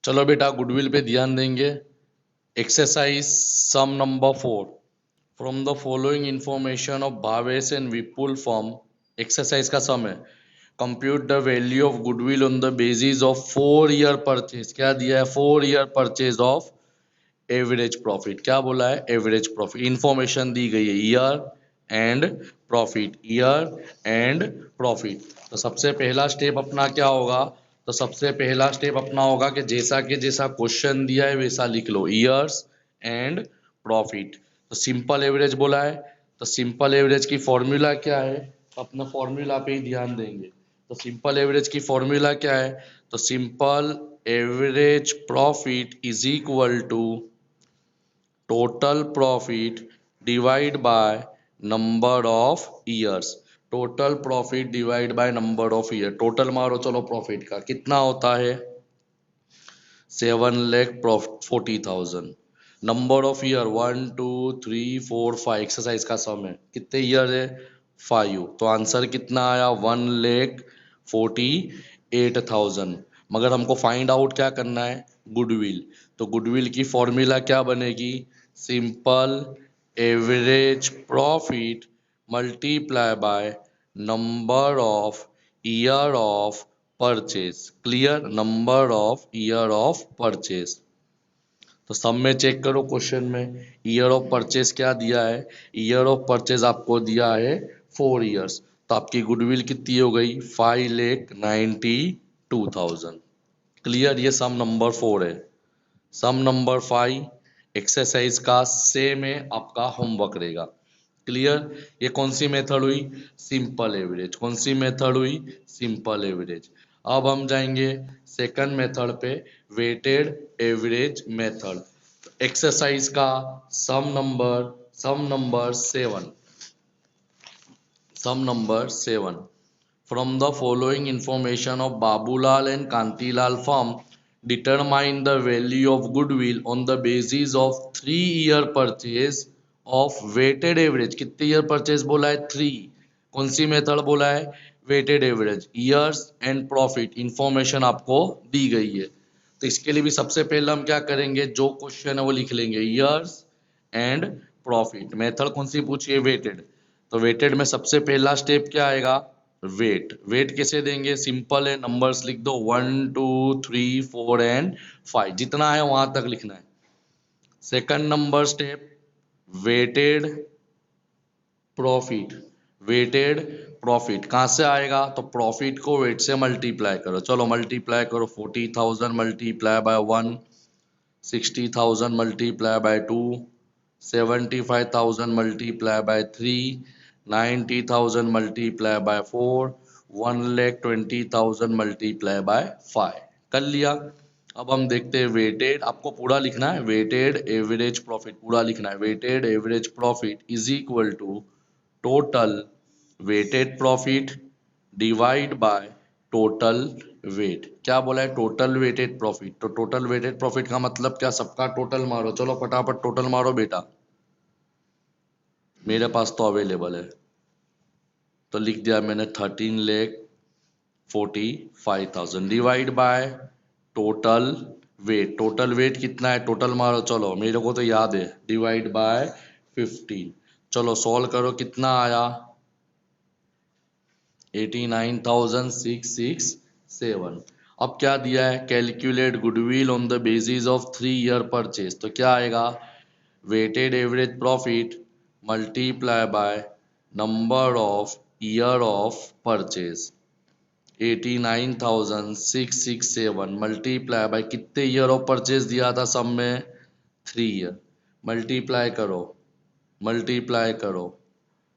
चलो बेटा गुडविल पे ध्यान देंगे। Exercise sum number 4 from the following information of Bhavesh and Vipul form. Exercise का सम है। Compute the value of goodwill on the basis of 4 year purchase. क्या दिया है? 4 year purchase of average profit. क्या बोला है? Average profit. इंफॉर्मेशन दी गई है year end profit, year end profit. तो सबसे पहला स्टेप अपना क्या होगा? तो सबसे पहला स्टेप अपना होगा कि जैसा क्वेश्चन दिया है वैसा लिख लो, ईयर्स एंड प्रॉफिट। तो सिंपल एवरेज बोला है, तो सिंपल एवरेज की फॉर्मूला क्या है? अपना फॉर्मूला पे ही ध्यान देंगे। तो सिंपल एवरेज की फॉर्मूला क्या है? तो simple average profit is equal to total profit divide by number of years. Total profit divide by number of year. Total मारो चलो प्रॉफिट का कितना होता है? 7,40,000। Number of year 1 2 3 4 5। एक्सरसाइज का सम है, कितने ईयर है? 5। तो आंसर कितना आया? 1,48,000। मगर हमको फाइंड आउट क्या करना है? गुडविल। तो गुडविल की फॉर्मूला क्या बनेगी? Simple average profit multiply by number of year of purchase. Clear? Number of year of purchase. तो सब में चेक करो क्वेश्चन में ईयर ऑफ परचेज क्या दिया है? ईयर ऑफ परचेज आपको दिया है 4 ईयर्स। तो आपकी गुडविल कितनी हो गई? 5,92,000। क्लियर? ये सम नंबर 4 है। सम नंबर 5 एक्सरसाइज का सेम है, आपका होमवर्क रहेगा। क्लियर? ये कौन सी मेथड हुई? Simple average. कौन सी मेथड हुई? Simple average. अब हम जाएंगे सेकंड मेथड पे, वेटेड एवरेज मेथड। एक्सरसाइज का sum number 7। Sum number 7 from the following information of Babulal and Kantilal firm, determine the value of goodwill on the basis of 3 year purchase of weighted average। कितने year purchase बोला है? 3। कौन सी method बोला है? Weighted average. Years end profit information आपको दी गई है। तो इसके लिए भी सबसे पहले हम क्या करेंगे? जो क्वेश्चन है वो लिख लेंगे, ईयर्स एंड प्रॉफिट। मेथड कौन सी पूछी है? वेटेड। तो वेटेड में सबसे पहला स्टेप क्या आएगा? वेट। वेट कैसे देंगे? सिंपल है, नंबर्स लिख दो 1 2 3 4 एंड 5। जितना है वहां तक लिखना है। Second number step, weighted profit. Weighted profit कहाँ से आएगा? तो प्रॉफिट को वेट से मल्टीप्लाई करो। चलो मल्टीप्लाई करो, 40,000 multiply by 1, 60,000 multiply by 2, 75,000 multiply by 3, 90,000 multiply by 4, 1,20,000 multiply by 5। कर लिया। अब हम देखते हैं वेटेड। आपको पूरा लिखना है, वेटेड एवरेज प्रॉफिट पूरा लिखना है। Weighted average profit is equal to total weighted profit divide by total weight. क्या बोला है? Total weighted profit. तो टोटल वेटेड प्रॉफिट का मतलब क्या? सबका टोटल मारो। चलो फटाफट टोटल मारो बेटा, मेरे पास तो अवेलेबल है। तो लिख दिया मैंने 13,45,000 divide by total weight. Total weight कितना है? टोटल मारो, चलो मेरे को तो याद है, डिवाइड बाय 15। चलो सॉल्व करो, कितना आया? 89,667। अब क्या दिया है? Calculate goodwill on the basis of 3 year purchase. तो क्या आएगा? Weighted average profit multiply by number of year of purchase. 89,667 multiply by कितने ईयर ऑफ परचेज दिया था सब में? 3 ईयर। मल्टीप्लाई करो, मल्टीप्लाई करो।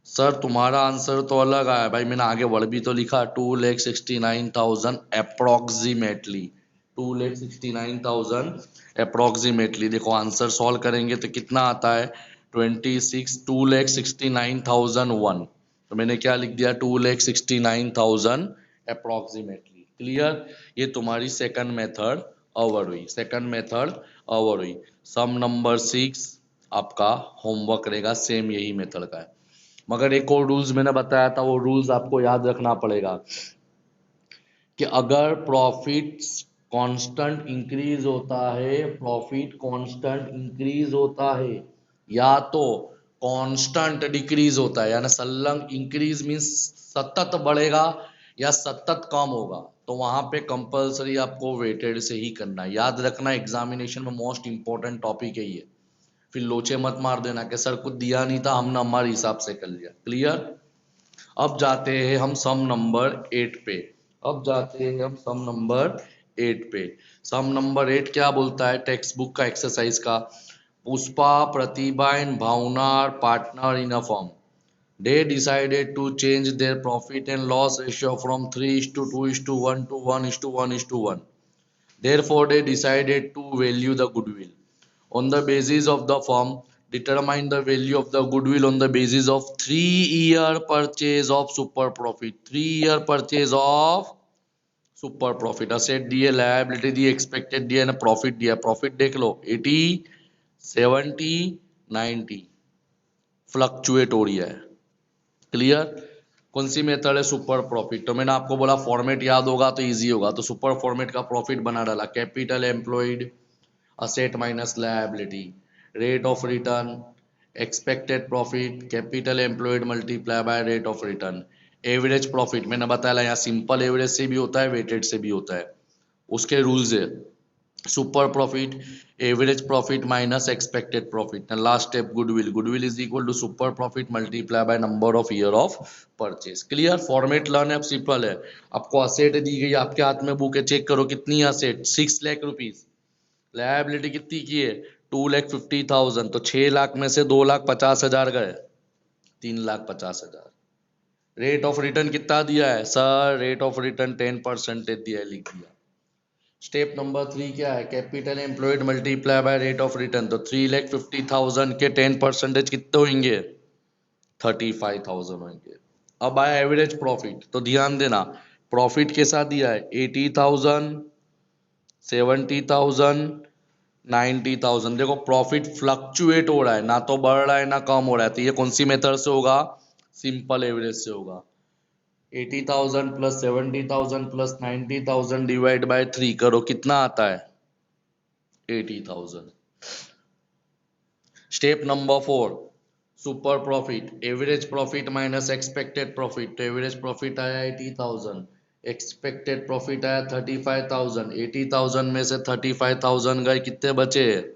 सर तुम्हारा आंसर तो अलग आया भाई, मैंने आगे वर्ड भी तो लिखा, 2,69,000 अप्रोक्सीमेटली। 2,69,000 अप्रोक्सीमेटली। देखो आंसर सॉल्व करेंगे तो कितना आता है? 2,69,001। तो मैंने क्या लिख दिया? 2,69,000 अप्रोक्सीमेटली। क्लियर? ये तुम्हारी सेकंड मेथड ओवर हुई। सेकंड मेथड ओवर हुई। सम नंबर 6 आपका होमवर्क रहेगा, सेम यही मेथड का है। मगर एक और रूल्स मैंने बताया था, वो रूल्स आपको याद रखना पड़ेगा कि अगर प्रॉफिट कांस्टेंट इंक्रीज होता है, प्रॉफिट कांस्टेंट इंक्रीज होता है, या तो कांस्टेंट डिक्रीज होता है, यानी संलग्न इंक्रीज मीन्स सतत बढ़ेगा या सतत कम होगा, तो वहां पे कंपलसरी आपको वेटेड से ही करना है। याद रखना, एग्जामिनेशन में मोस्ट इंपॉर्टेंट टॉपिक है ये। फिर लोचे मत मार देना कि सर कुछ दिया नहीं था, हमने हमारे हिसाब से कर लिया। क्लियर। अब जाते हैं हम सम नंबर 8 पे। अब जाते हैं हम सम नंबर 8 पे। सम नंबर 8 क्या बोलता है, टेक्स्ट बुक का एक्सरसाइज का। Pushpa, Pratibha and Bhavna are partner in a firm. They decided to change their profit and loss ratio from 3:2:1 to 1:1:1. Therefore, they decided to value the goodwill. On the basis of the firm, determine the value of the goodwill on the basis of 3-year purchase of super profit. 3-year purchase of super profit. Asset दिए, liability दी, expected दिया ना profit दिया। Profit देख लो 80, 70, 90 fluctuate हो रही है। Clear. कौन सी मेथड है, सुपर प्रॉफिट। तो मैंने आपको बोला फॉर्मेट याद होगा तो इजी होगा, तो सुपर फॉर्मेट का प्रॉफिट बना डाला। Capital employed, asset minus liability, rate of return, expected profit, capital employed multiply by rate of return. Average profit मैंने बताया यहाँ सिंपल एवरेज से भी होता है, वेटेड से भी होता है, उसके रूल्स है। Super profit, average profit minus expected profit. Last step goodwill, goodwill is equal to super profit multiply by number of year of purchase. Clear. Format learn है, अब सिंपल है। आपको असेट दी गई, आपके हाथ में बुक है, चेक करो कितनी असेट, 6 लाख रुपीज। लायबिलिटी कितनी की है, 2,50,000। तो 6 लाख में से 2,50,000 गए, 3,50,000। रेट ऑफ रिटर्न कितना दिया है सर, रेट ऑफ रिटर्न 10% दिया है, लिख दिया। स्टेप नंबर 3 क्या है, capital employed multiply by rate of return. तो 3,50,000 के 10% कितने होंगे, 35,000 होंगे। अब आया एवरेज प्रॉफिट, तो ध्यान देना प्रॉफिट के साथ दिया है 80,000, 70,000, 90,000। देखो प्रॉफिट फ्लक्चुएट हो रहा है, ना तो बढ़ रहा है ना कम हो रहा है, तो ये कौन सी मेथड से होगा, सिंपल एवरेज से होगा। 80,000 प्लस 70,000 प्लस 90,000 डिवाइड बाय 3 करो, कितना आता है, 80,000। Step number 4, super profit, average profit minus expected profit. तो एवरेज प्रॉफिट आया 80,000, एक्सपेक्टेड प्रॉफिट आया 35,000। 80,000 में से 35,000 गए, कितने बचे,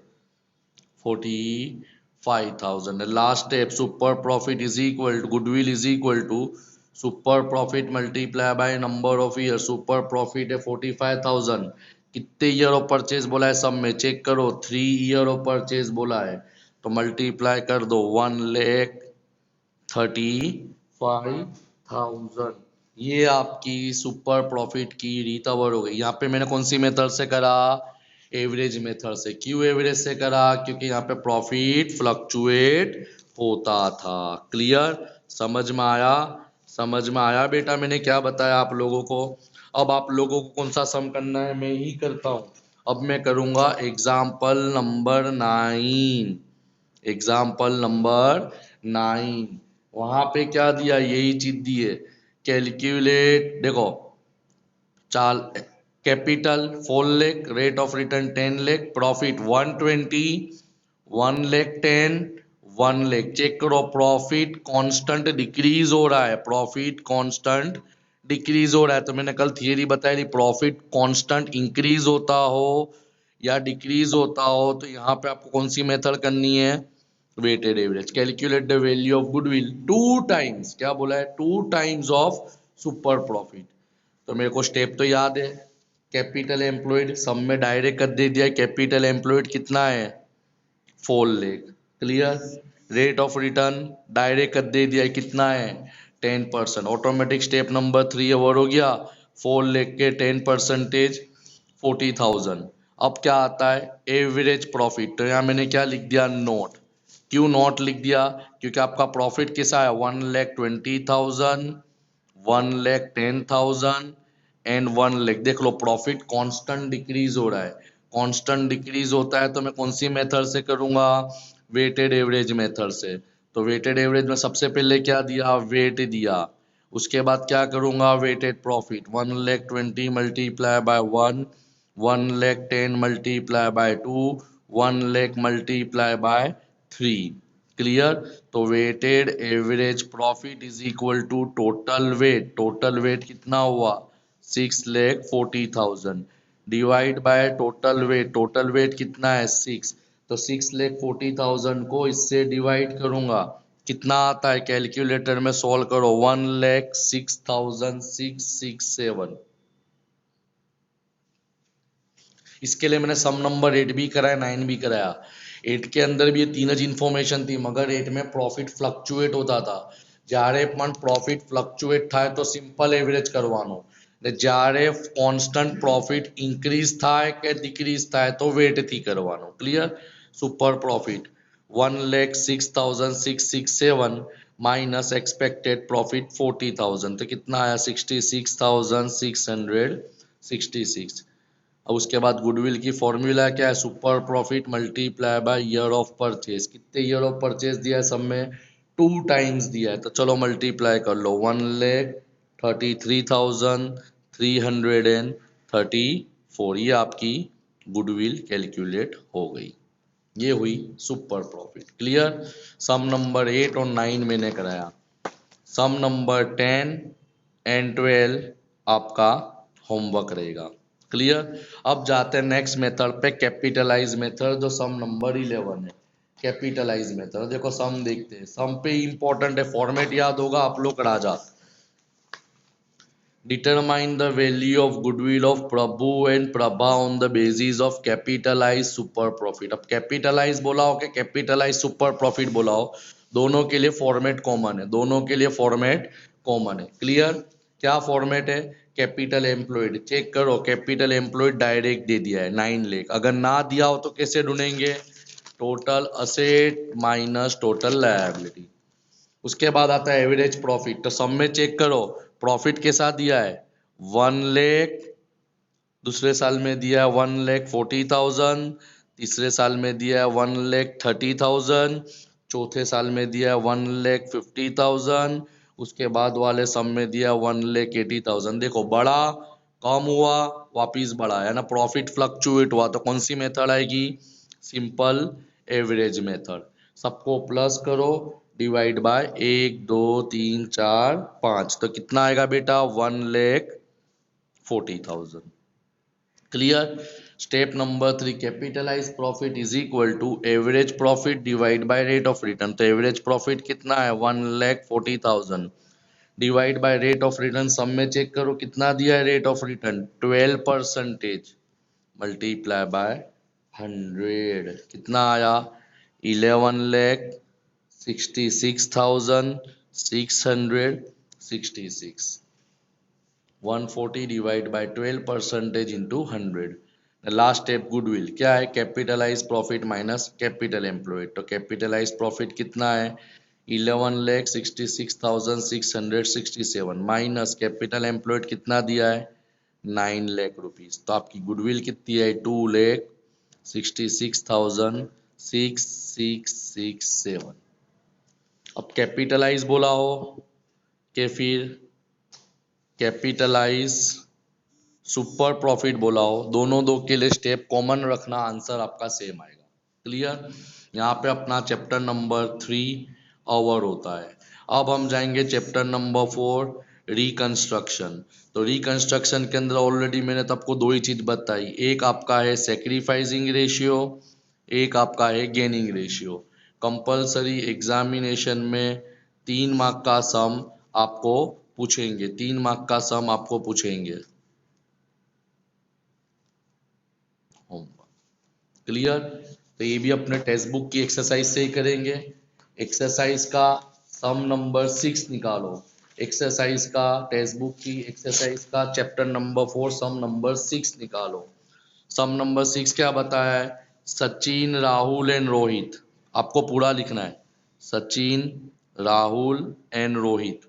45,000। Last step, super profit is equal to goodwill is equal to super profit multiply by number of year. Super profit है 45,000, कितने ईयर ऑफ परचेज बोला है, सब में चेक करो, 3 ईयर ऑफ परचेज बोला है, तो मल्टीप्लाई कर दो 1,35,000। ये आपकी सुपर प्रॉफिट की रिकवर हो गई। यहाँ पे मैंने कौन सी मेथड से करा, एवरेज मेथड से। क्यों एवरेज से करा, क्योंकि यहाँ पे प्रॉफिट फ्लक्चुएट होता था। क्लियर, समझ में आया, समझ में आया बेटा मैंने क्या बताया आप लोगों को। अब आप लोगों को कौन सा सम करना है, मैं ही करता हूँ। अब मैं करूंगा एग्जाम्पल नंबर 9। एग्जाम्पल नंबर 9, वहां पे क्या दिया, यही चीज दी है। कैलकुलेट, देखो चाल, capital 4 lakh, rate of return 10 lakh, profit 120, 1 lakh 10, 1 lakh. Check करो प्रॉफिट कांस्टेंट डिक्रीज हो रहा है, प्रॉफिट कांस्टेंट डिक्रीज हो रहा है। तो मैंने कल थियरी बताई थी, प्रॉफिट कांस्टेंट इंक्रीज होता हो या डिक्रीज होता हो, तो यहाँ पे आपको कौन सी मेथड करनी है, weighted average. Calculate the value of goodwill 2 times, क्या बोला है, 2 टाइम्स ऑफ सुपर प्रॉफिट। तो मेरे को स्टेप तो याद है, कैपिटल एम्प्लॉयड सब में डायरेक्ट कर दे दिया, कैपिटल एम्प्लॉयड कितना है, 4 lakh. Clear. Rate of return direct कर दे दिया, कितना है, 10%। ऑटोमेटिक स्टेप नंबर 3 और हो गया, 4 लाख के 10%, 40,000। अब क्या आता है, एवरेज प्रॉफिट। तो यहाँ मैंने क्या लिख दिया, नोट। क्यों नोट लिख दिया, क्योंकि आपका प्रॉफिट कैसा है, 1,20,000, 1,10,000 एंड 1 लाख। देख लो प्रॉफिट कांस्टेंट डिक्रीज हो रहा है, कांस्टेंट डिक्रीज होता है, तो मैं कौन सी मेथड से करूंगा, वेटेड एवरेज मेथड से। तो वेटेड एवरेज में सबसे पहले क्या दिया, वेट दिया। उसके बाद क्या करूंगा, weighted profit 1,20,000 multiply by 1, 1 lakh 10 multiply by 2, 1 lakh multiply by 3. Clear? तो weighted average profit is equal to total weight. Total weight कितना हुआ? 6,40,000 divide by total weight. Total weight कितना है? 6. तो 6,40,000 को इससे डिवाइड करूंगा. कितना आता है? कैलकुलेटर में सॉल्व करो. 1,06,667. इसके लिए मैंने सम नंबर 8 भी कराया, 9 भी कराया. 8 के अंदर भी ये तीन જ इन्फॉर्मेशन थी, मगर 8 में प्रॉफिट फ्लक्चुएट होता था. જ્યારે પણ પ્રોફિટ ફ્લક્ચ્યુએટ થાય તો સિમ્પલ એવરેજ કરવાનો, ને જ્યારે કોન્સ્ટન્ટ પ્રોફિટ ઇન્ક્રીઝ થાય કે ડિક્રીઝ થાય તો વેટથી કરવાનો. Clear? Super profit 1,06,667 minus expected profit 40,000, तो कितना आया? 66,666. अब उसके बाद गुडविल की फॉर्मूला क्या है? Super profit multiply by year of purchase. कितने ईयर ऑफ परचेज दिया है? सब में 2 टाइम्स दिया है, तो चलो मल्टीप्लाई कर लो. 1,33,334. ये आपकी गुडविल कैलकुलेट हो गई. ये हुई सुपर प्रॉफिट. क्लियर? सम नंबर 8 और 9 मैंने कराया. सम नंबर 10 एंड 12 आपका होमवर्क रहेगा. क्लियर? अब जाते हैं नेक्स्ट मेथड पे, कैपिटलाइज मेथड, जो सम नंबर 11 है. कैपिटलाइज मेथड देखो, सम देखते हैं. सम पे इंपॉर्टेंट है, फॉर्मेट याद होगा आप लोग. Raja determine the value of goodwill of Prabhu and Prabha on the basis of capitalize super profit. अब कैपिटलाइज बोला हो कि कैपिटलाइज सुपर प्रॉफिट बोला हो, दोनों के लिए फॉर्मेट कॉमन है. दोनों के लिए फॉर्मेट कॉमन है. क्लियर? क्या फॉर्मेट है? Capital employed. चेक करो, कैपिटल एम्प्लॉयड डायरेक्ट दे दिया है 9 लाख. अगर ना दिया हो तो कैसे ढूंढेंगे? Total asset minus total liability. उसके बाद आता है एवरेज प्रॉफिट. तो सब में चेक करो, प्रॉफिट के साथ दिया है 1 लाख, दूसरे साल में दिया है 1,40,000, तीसरे साल में दिया है 1,30,000, चौथे साल में दिया है 1,50,000, उसके बाद वाले सब में दिया 1,80,000. देखो, बढ़ा कम हुआ वापिस बढ़ा, है ना? प्रॉफिट फ्लक्चुएट हुआ, तो कौन सी मेथड आएगी? Simple average method. सबको प्लस करो, डिवाइड बाय 1 2 3 4 5, तो कितना आएगा बेटा? 1,40,000. Clear? Step number 3, capitalise profit is equal to average profit divide by rate of return. तो एवरेज प्रॉफिट कितना है? 1,40,000 divide by rate of return. सब में चेक करो कितना दिया है rate of return? 12%. Multiply by 100. कितना आया? 11,66,666. 140 divide by 12% into 100. Last step goodwill. क्या है? Capitalise profit minus capital employed. तो कैपिटलाइज प्रॉफिट कितना है? 11,66,667 माइनस कैपिटल एम्प्लॉयड कितना दिया है? 9 लाख रुपीज. तो आपकी गुडविल कितनी है? 2,66,667. अब कैपिटलाइज बोला हो कि फिर कैपिटलाइज सुपर प्रॉफिट बोला हो, दोनों दो के लिए स्टेप कॉमन रखना, आंसर आपका सेम आएगा. क्लियर? यहाँ पे अपना चैप्टर नंबर 3 ओवर होता है. अब हम जाएंगे चैप्टर नंबर 4, रिकंस्ट्रक्शन. तो रिकंस्ट्रक्शन के अंदर ऑलरेडी मैंने तो आपको दो ही चीज बताई. एक आपका है सेक्रीफाइसिंग रेशियो, एक आपका है गेनिंग रेशियो. कंपलसरी एग्जामिनेशन में 3 मार्क का सम आपको पूछेंगे. 3 मार्क का सम आपको पूछेंगे. क्लियर? तो ये भी अपने टेक्स्ट बुक की एक्सरसाइज से ही करेंगे. एक्सरसाइज का सम नंबर 6 निकालो. एक्सरसाइज का टेक्स्ट बुक की एक्सरसाइज का चैप्टर नंबर 4 सम नंबर 6 निकालो. सम नंबर 6 क्या बताया है? सचिन, राहुल एंड रोहित. आपको पूरा लिखना है. Sachin, Rahul and Rohit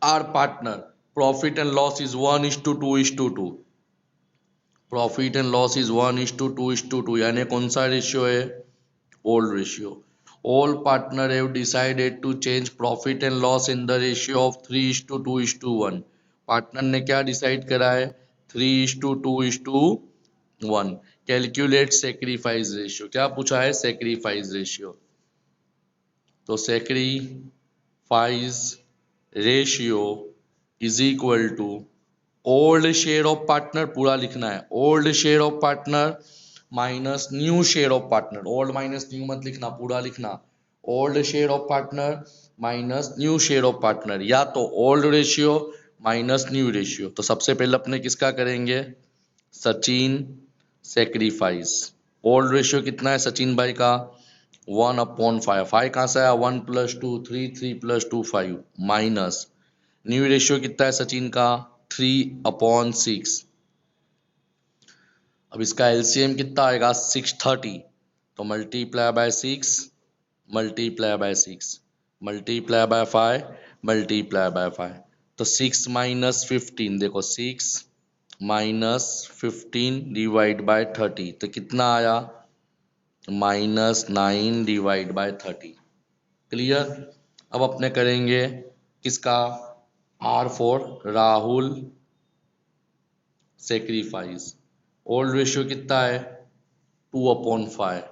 are partner. Profit and loss is 1:2:2. Profit and loss is 1:2:2, यानी कौन सा रेशियो है? Old ratio. All partner have decided to change profit and loss in the ratio of 3:2:1. Partner ने क्या डिसाइड करा है? 3:2:1। कैलकुलेट सेक्रीफाइस रेशियो, क्या पूछा है? Sacrifice ratio. तो sacrifice ratio is equal to old share of partner, पूरा लिखना है, old share of partner minus new share of partner. Old minus new मत लिखना, पूरा लिखना, old share of partner minus new share of partner, या तो old ratio minus new ratio. तो सबसे पहले अपने किसका करेंगे? सचिन सेक्रीफाइस। ओल्ड रेशियो कितना है सचिन भाई का? 1/5। 5 कहाँ से आया? 1 + 2 3, 3 + 2 5, माइनस न्यू रेशियो कितना है सचिन का? 3/6। अब इसका एलसीएम कितना आएगा? 630। तो multiply by 6, multiply by 6, multiply by 5, multiply by 5। तो 6 - 15, देखो 6 - 15 डिवाइड बाय 30, तो कितना आया? -9 डिवाइड बाय 30। क्लियर? अब अपने करेंगे किसका? R for Rahul sacrifice. Old ratio कितना है? 2/5।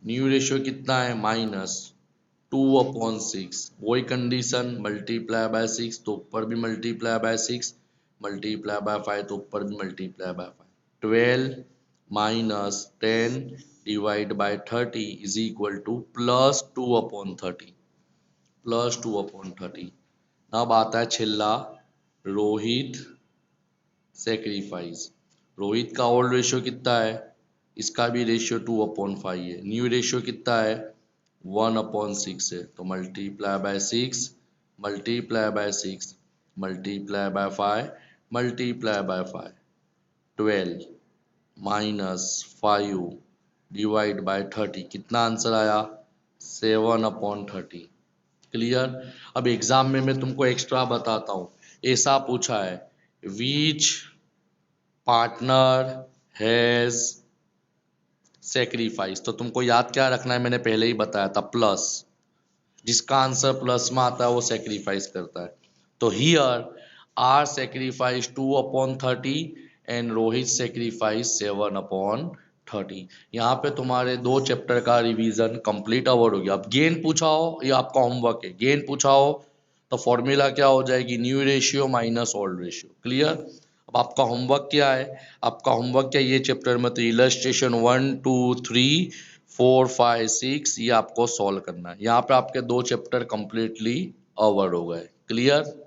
न्यू रेशियो कितना है? -2/6। वही कंडीशन, मल्टीप्लाई बाय 6 तो ऊपर भी मल्टीप्लाई बाय 6, मल्टीप्लाई बाय 5 तो ऊपर भी multiply by 5। 12 - 10 divide by 30 is equal to +2/30, +2/30। अब आता है छिल्ला रोहित सेक्रीफाइस। रोहित का ओल्ड रेशियो कितना है? इसका भी रेशियो 2/5 है। न्यू रेशियो कितना है? 1/6 है। तो multiply by 6, multiply by 6, multiply by 5, multiply by 5। 12 - 5 divide by 30, कितना आंसर आया? 7/30। क्लियर? अब एग्जाम में मैं तुमको एक्स्ट्रा बताता हूँ, ऐसा पूछा है, विच पार्टनर हैज सेक्रीफाइस। तो तुमको याद क्या रखना है? मैंने पहले ही बताया था, प्लस। जिसका आंसर प्लस में आता है वो सेक्रीफाइस करता है। तो here are sacrifice 2/30 and Rohit sacrifice 7/30। यहाँ पे तुम्हारे 2 चैप्टर का रिवीजन कंप्लीट अवर हो गया। अब गेन पूछा हो, ये आपका होमवर्क है, गेन पूछा हो तो फॉर्मूला क्या हो जाएगी? New ratio minus old ratio. Clear? अब आपका होमवर्क क्या है? आपका होमवर्क क्या, ये चैप्टर में तो इलस्ट्रेशन 1 2 3 4 5 6 ये आपको सॉल्व करना है। यहाँ पे आपके 2 चैप्टर कंप्लीटली अवर हो गए। क्लियर?